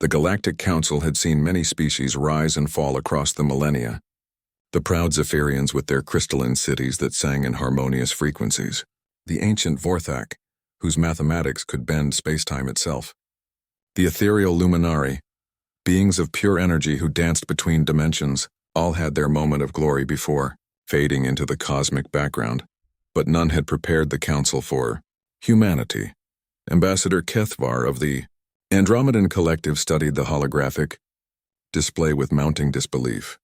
The Galactic Council had seen many species rise and fall across the millennia. The proud Zephyrians with their crystalline cities that sang in harmonious frequencies. The ancient Vorthak, whose mathematics could bend space-time itself. The ethereal Luminari, beings of pure energy who danced between dimensions, all had their moment of glory before, fading into the cosmic background. But none had prepared the Council for humanity. Ambassador Kethvar of the Andromedan Collective studied the holographic display with mounting disbelief.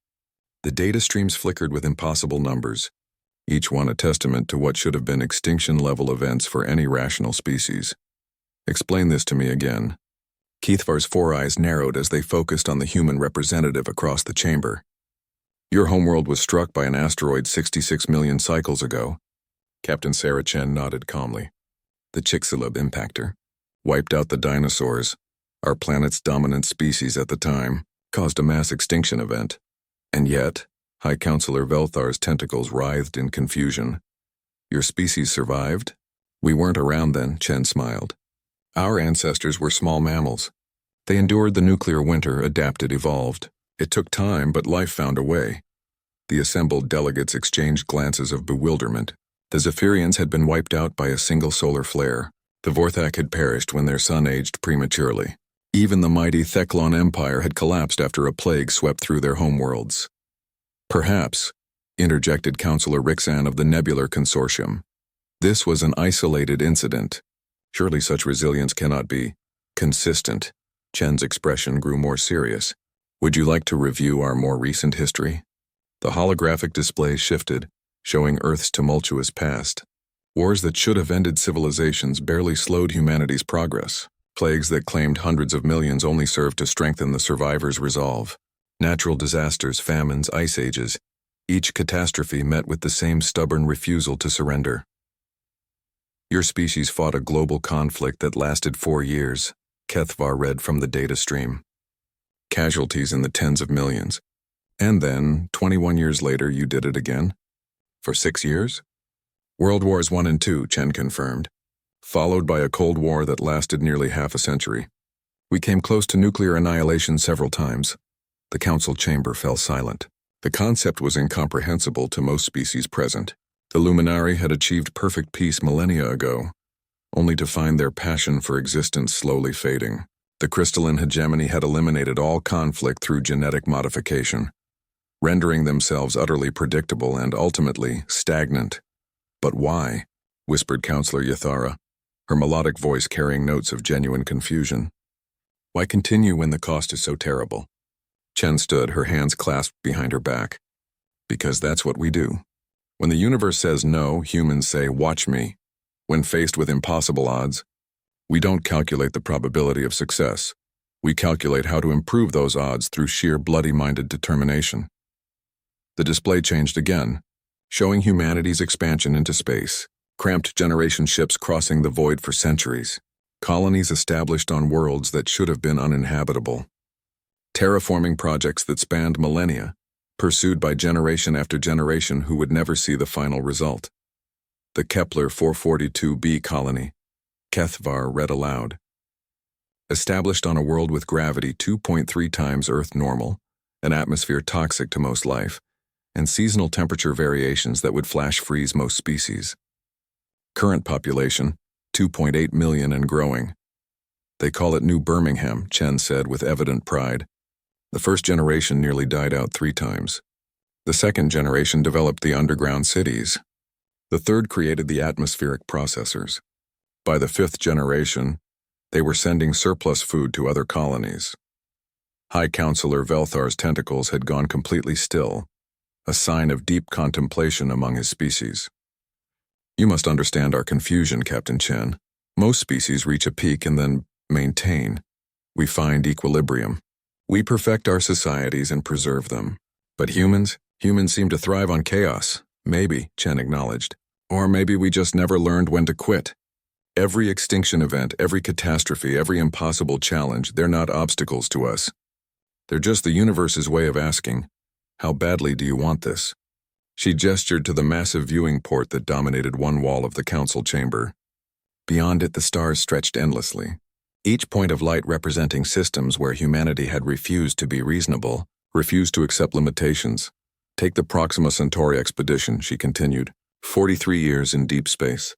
The data streams flickered with impossible numbers, each one a testament to what should have been extinction-level events for any rational species. Explain this to me again. Kethvar's four eyes narrowed as they focused on the human representative across the chamber. Your homeworld was struck by an asteroid 66 million cycles ago. Captain Sarah Chen nodded calmly. The Chicxulub impactor wiped out the dinosaurs, our planet's dominant species at the time, caused a mass extinction event. And yet, High Counselor Velthar's tentacles writhed in confusion. Your species survived? We weren't around then, Chen smiled. Our ancestors were small mammals. They endured the nuclear winter, adapted, evolved. It took time, but life found a way. The assembled delegates exchanged glances of bewilderment. The Zephyrians had been wiped out by a single solar flare. The Vorthak had perished when their sun aged prematurely. Even the mighty Theclon Empire had collapsed after a plague swept through their homeworlds. Perhaps, interjected Counselor Rixan of the Nebular Consortium, this was an isolated incident. Surely such resilience cannot be consistent. Chen's expression grew more serious. Would you like to review our more recent history? The holographic display shifted, showing Earth's tumultuous past. Wars that should have ended civilizations barely slowed humanity's progress. Plagues that claimed hundreds of millions only served to strengthen the survivors' resolve. Natural disasters, famines, ice ages, each catastrophe met with the same stubborn refusal to surrender. Your species fought a global conflict that lasted 4 years, Kethvar read from the data stream. Casualties in the tens of millions. And then, 21 years later, you did it again? For 6 years? World Wars I and II, Chen confirmed, followed by a Cold War that lasted nearly half a century. We came close to nuclear annihilation several times. The council chamber fell silent. The concept was incomprehensible to most species present. The Luminari had achieved perfect peace millennia ago, only to find their passion for existence slowly fading. The crystalline hegemony had eliminated all conflict through genetic modification, rendering themselves utterly predictable and ultimately stagnant. But why? Whispered Counselor Yathara, her melodic voice carrying notes of genuine confusion. Why continue when the cost is so terrible? Chen stood, her hands clasped behind her back. Because that's what we do. When the universe says no, humans say, watch me. When faced with impossible odds, we don't calculate the probability of success. We calculate how to improve those odds through sheer bloody-minded determination. The display changed again, showing humanity's expansion into space, cramped generation ships crossing the void for centuries, colonies established on worlds that should have been uninhabitable, terraforming projects that spanned millennia, pursued by generation after generation who would never see the final result. The Kepler 442b colony, Kethvar read aloud. Established on a world with gravity 2.3 times Earth normal, an atmosphere toxic to most life, and seasonal temperature variations that would flash freeze most species. Current population, 2.8 million and growing. They call it New Birmingham, Chen said with evident pride. The first generation nearly died out 3 times. The second generation developed the underground cities. The third created the atmospheric processors. By the 5th generation, they were sending surplus food to other colonies. High Counselor Velthar's tentacles had gone completely still, a sign of deep contemplation among his species. You must understand our confusion, Captain Chen. Most species reach a peak and then maintain. We find equilibrium. We perfect our societies and preserve them. But humans seem to thrive on chaos. Maybe, Chen acknowledged. Or maybe we just never learned when to quit. Every extinction event, every catastrophe, every impossible challenge, they're not obstacles to us. They're just the universe's way of asking, how badly do you want this? She gestured to the massive viewing port that dominated one wall of the council chamber. Beyond it, the stars stretched endlessly. each point of light representing systems where humanity had refused to be reasonable, refused to accept limitations. Take the Proxima Centauri expedition, she continued. 43 years in deep space.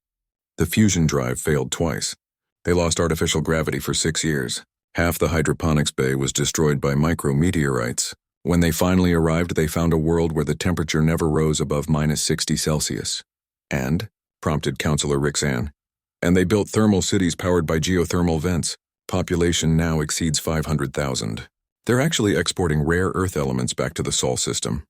The fusion drive failed twice. They lost artificial gravity for 6 years. Half the hydroponics bay was destroyed by micrometeorites. When they finally arrived, they found a world where the temperature never rose above -60°C. And, prompted Counselor Rixan, and they built thermal cities powered by geothermal vents. Population now exceeds 500,000. They're actually exporting rare Earth elements back to the Sol system.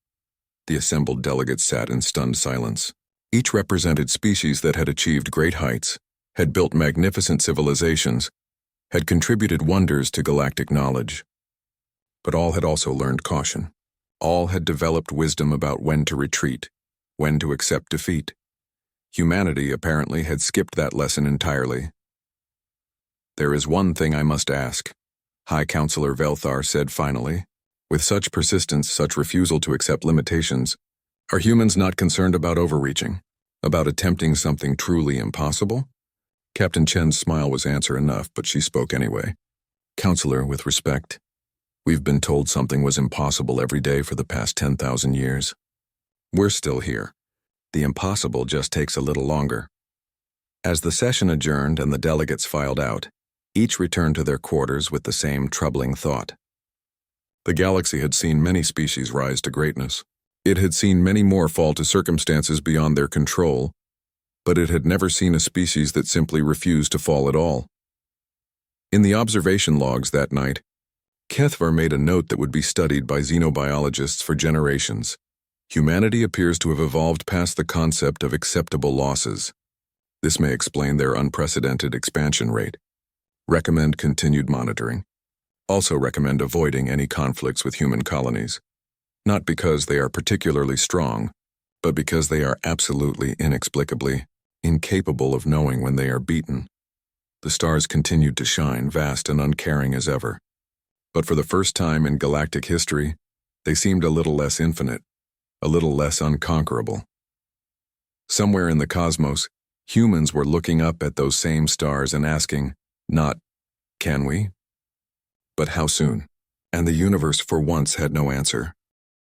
The assembled delegates sat in stunned silence. Each represented species that had achieved great heights, had built magnificent civilizations, had contributed wonders to galactic knowledge. But all had also learned caution. All had developed wisdom about when to retreat, when to accept defeat. Humanity, apparently, had skipped that lesson entirely. "There is one thing I must ask," High Counselor Velthar said finally. "With such persistence, such refusal to accept limitations, are humans not concerned about overreaching, about attempting something truly impossible?" Captain Chen's smile was answer enough, but she spoke anyway. "Counselor, with respect, we've been told something was impossible every day for the past 10,000 years. We're still here. The impossible just takes a little longer." As the session adjourned and the delegates filed out, each returned to their quarters with the same troubling thought. The galaxy had seen many species rise to greatness. It had seen many more fall to circumstances beyond their control, but it had never seen a species that simply refused to fall at all. In the observation logs that night, Kethvar made a note that would be studied by xenobiologists for generations. Humanity appears to have evolved past the concept of acceptable losses. This may explain their unprecedented expansion rate. Recommend continued monitoring. Also recommend avoiding any conflicts with human colonies. Not because they are particularly strong, but because they are absolutely, inexplicably, incapable of knowing when they are beaten. The stars continued to shine, vast and uncaring as ever. But for the first time in galactic history, they seemed a little less infinite, a little less unconquerable. Somewhere in the cosmos, humans were looking up at those same stars and asking, not, "Can we?" but "How soon?" And the universe for once had no answer.